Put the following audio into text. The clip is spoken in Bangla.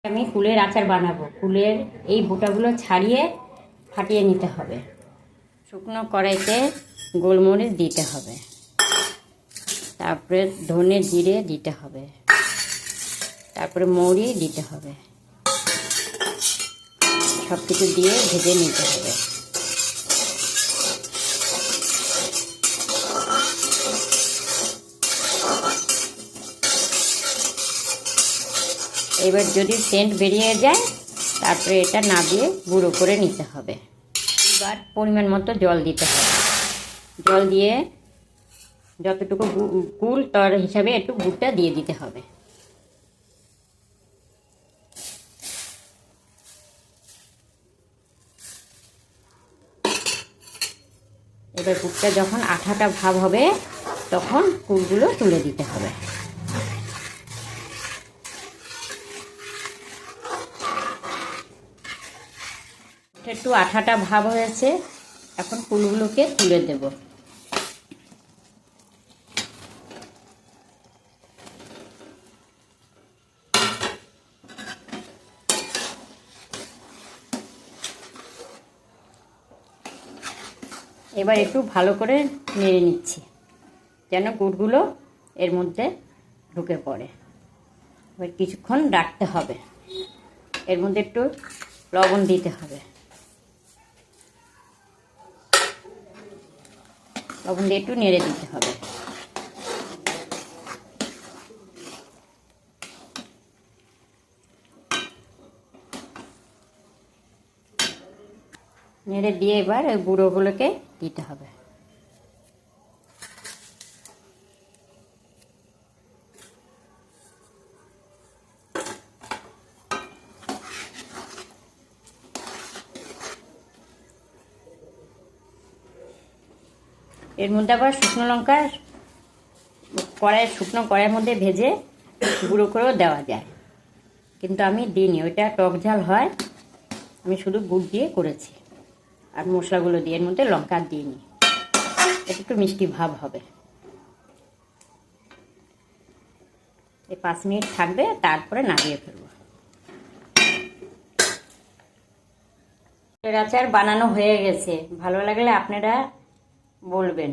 আমি কুলের আচার বানাবো। কুলের এই বোটাগুলো ছাড়িয়ে ফাটিয়ে নিতে হবে। শুকনো কড়াইতে গোলমরিচ দিতে হবে, তারপরে ধনে জিরে দিতে হবে, তারপরে মৌরি দিতে হবে। সব কিছু দিয়ে ভেজে নিতে হবে। এবার যদি সেন্ট বেরিয়ে যায় তারপরে এটা নামিয়ে গুঁড়ো করে নিতে হবে। এবার পরিমাণ মতো জল দিতে হবে। জল দিয়ে যতটুকু গুড় তার হিসাবে একটু গুড়টা দিয়ে দিতে হবে। এবার গুড়টা যখন আঠাটা ভাব হবে তখন গুড়গুলো তুলে দিতে হবে। একটু আঠাটা ভাব হয়েছে, এখন কুলগুলোকে তুলে দেব। এবার একটু ভালো করে নেড়ে নিচ্ছি যেন গুড়গুলো এর মধ্যে ঢুকে পড়ে। এবার কিছুক্ষণ রাখতে হবে। এর মধ্যে একটু লবণ দিতে হবে। লবণ দিয়ে একটু নেড়ে দিতে হবে। নেড়ে দিয়ে এবার ওই গুঁড়োগুলোকে দিতে হবে। এর মধ্যে আবার শুকনো লঙ্কা শুকনো কড়াইয়ের মধ্যে ভেজে গুঁড়ো করেও দেওয়া যায়, কিন্তু আমি দিইনি, ওইটা টক ঝাল হয়। আমি শুধু গুড় দিয়ে করেছি আর মশলাগুলো দিয়ে, এর মধ্যে লঙ্কা দিইনি। এটা একটু মিষ্টি ভাব হবে। এই 5 মিনিট থাকবে, তারপরে নামিয়ে ফেলবো। আচার বানানো হয়ে গেছে। ভালো লাগলে আপনারা বলবেন।